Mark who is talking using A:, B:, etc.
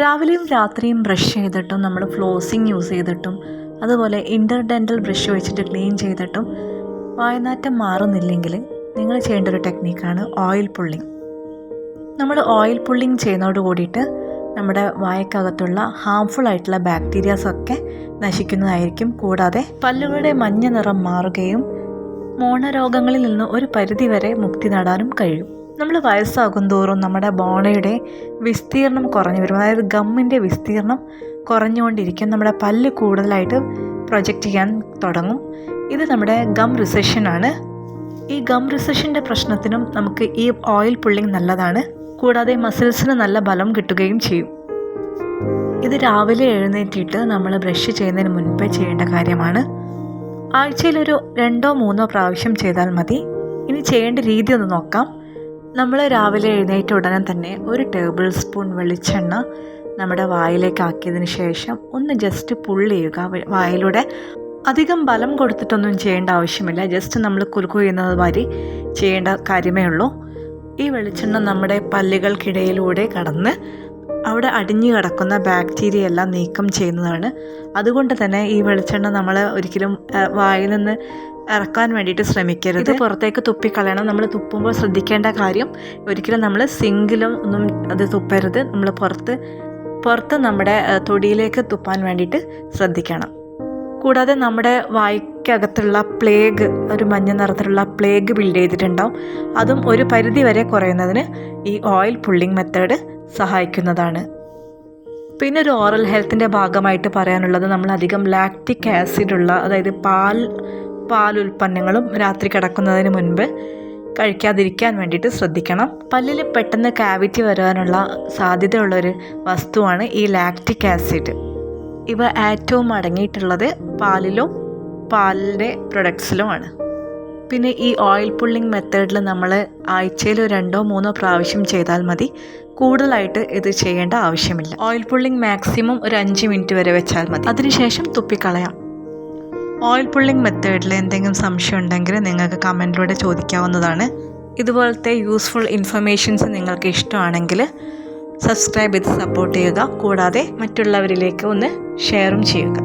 A: രാവിലെയും രാത്രിയും ബ്രഷ് ചെയ്തിട്ടും നമ്മൾ ഫ്ലോസിങ് യൂസ് ചെയ്തിട്ടും അതുപോലെ ഇൻ്റർഡെൻ്റൽ ബ്രഷ് വെച്ചിട്ട് ക്ലീൻ ചെയ്തിട്ടും വായനാറ്റം മാറുന്നില്ലെങ്കിൽ നിങ്ങൾ ചെയ്യേണ്ട ഒരു ടെക്നിക്കാണ് ഓയിൽ പുള്ളിങ്. നമ്മൾ ഓയിൽ പുള്ളിങ് ചെയ്യുന്നതോട് കൂടിയിട്ട് നമ്മുടെ വായക്കകത്തുള്ള ഹാംഫുൾ ആയിട്ടുള്ള ബാക്ടീരിയാസൊക്കെ നശിക്കുന്നതായിരിക്കും. കൂടാതെ പല്ലുകളുടെ മഞ്ഞ നിറം മാറുകയും മോണരോഗങ്ങളിൽ നിന്ന് ഒരു പരിധിവരെ മുക്തി നേടാനും കഴിയും. നമ്മൾ വയസ്സാകും തോറും നമ്മുടെ ബോണയുടെ വിസ്തീർണം കുറഞ്ഞു വരും. അതായത് ഗമ്മിൻ്റെ വിസ്തീർണം കുറഞ്ഞുകൊണ്ടിരിക്കും. നമ്മുടെ പല്ല് കൂടുതലായിട്ട് പ്രൊജക്റ്റ് ചെയ്യാൻ തുടങ്ങും. ഇത് നമ്മുടെ ഗം റിസഷനാണ്. ഈ ഗം റിസഷൻ്റെ പ്രശ്നത്തിനും നമുക്ക് ഈ ഓയിൽ പുള്ളിങ് നല്ലതാണ്. കൂടാതെ മസിൽസിന് നല്ല ബലം കിട്ടുകയും ചെയ്യും. ഇത് രാവിലെ എഴുന്നേറ്റിട്ട് നമ്മൾ ബ്രഷ് ചെയ്യുന്നതിന് മുൻപേ ചെയ്യേണ്ട കാര്യമാണ്. ആഴ്ചയിലൊരു 2-3 പ്രാവശ്യം ചെയ്താൽ മതി. ഇനി ചെയ്യേണ്ട രീതി ഒന്ന് നോക്കാം. നമ്മൾ രാവിലെ എഴുന്നേറ്റ ഉടനെ തന്നെ 1 ടേബിൾ സ്പൂൺ വെളിച്ചെണ്ണ നമ്മുടെ വായിലേക്ക് ആക്കിയതിന് ശേഷം ഒന്ന് ജസ്റ്റ് പുള്ള് ചെയ്യുക. വായിലൂടെ അധികം ബലം കൊടുത്തിട്ടൊന്നും ചെയ്യേണ്ട ആവശ്യമില്ല. ജസ്റ്റ് നമ്മൾ കുലുക്കു ചെയ്യുന്നത് മാതിരി ചെയ്യേണ്ട കാര്യമേ ഉള്ളൂ. ഈ വെളിച്ചെണ്ണ നമ്മുടെ പല്ലുകൾക്കിടയിലൂടെ കടന്ന് അവിടെ അടിഞ്ഞു കിടക്കുന്ന ബാക്ടീരിയ എല്ലാം നീക്കം ചെയ്യുന്നതാണ്. അതുകൊണ്ട് തന്നെ ഈ വെളിച്ചെണ്ണ നമ്മൾ ഒരിക്കലും വായിൽ നിന്ന് ഇറക്കാൻ വേണ്ടിയിട്ട് ശ്രമിക്കരുത്. ഇത് പുറത്തേക്ക് തുപ്പിക്കളയണം. നമ്മൾ തുപ്പുമ്പോൾ ശ്രദ്ധിക്കേണ്ട കാര്യം, ഒരിക്കലും നമ്മൾ സിങ്കിലും ഒന്നും അത് തുപ്പരുത്. നമ്മൾ പുറത്ത് നമ്മുടെ തൊടിയിലേക്ക് തുപ്പാൻ വേണ്ടിയിട്ട് ശ്രദ്ധിക്കണം. കൂടാതെ നമ്മുടെ വായ്ക്കകത്തുള്ള പ്ലേഗ്, ഒരു മഞ്ഞ നിറത്തിലുള്ള പ്ലേഗ് ബിൽഡ് ചെയ്തിട്ടുണ്ടാവും. അതും ഒരു പരിധി വരെ കുറയുന്നതിന് ഈ ഓയിൽ പുള്ളിങ് മെത്തേഡ് സഹായിക്കുന്നതാണ്. പിന്നെ ഒരു ഓറൽ ഹെൽത്തിൻ്റെ ഭാഗമായിട്ട് പറയാനുള്ളത്, നമ്മൾ അധികം ലാക്റ്റിക് ആസിഡുള്ള, അതായത് പാലുൽപ്പന്നങ്ങളും രാത്രി കിടക്കുന്നതിന് മുൻപ് കഴിക്കാതിരിക്കാൻ വേണ്ടിയിട്ട് ശ്രദ്ധിക്കണം. പല്ലിൽ പെട്ടെന്ന് കാവിറ്റി വരാനുള്ള സാധ്യതയുള്ളൊരു വസ്തുവാണ് ഈ ലാക്റ്റിക് ആസിഡ്. ഇവ ഏറ്റവും അടങ്ങിയിട്ടുള്ളത് പാലിലും പാലിൻ്റെ പ്രൊഡക്ട്സിലുമാണ്. പിന്നെ ഈ ഓയിൽ പുള്ളിങ് മെത്തേഡിൽ നമ്മൾ ആഴ്ചയിൽ 2-3 പ്രാവശ്യം ചെയ്താൽ മതി. കൂടുതലായിട്ട് ഇത് ചെയ്യേണ്ട ആവശ്യമില്ല. ഓയിൽ പുള്ളിങ് മാക്സിമം ഒരു 5 മിനിറ്റ് വരെ വെച്ചാൽ മതി. അതിനുശേഷം തുപ്പിക്കളയാം. ഓയിൽ പുള്ളിങ് മെത്തേഡിൽ എന്തെങ്കിലും സംശയം ഉണ്ടെങ്കിൽ നിങ്ങൾക്ക് കമൻറ്റിലൂടെ ചോദിക്കാവുന്നതാണ്. ഇതുപോലത്തെ യൂസ്ഫുൾ ഇൻഫർമേഷൻസ് നിങ്ങൾക്ക് ഇഷ്ടമാണെങ്കിൽ സബ്സ്ക്രൈബ് ചെയ്ത് സപ്പോർട്ട് ചെയ്യുക. കൂടാതെ മറ്റുള്ളവരിലേക്ക് ഒന്ന് ഷെയറും ചെയ്യുക.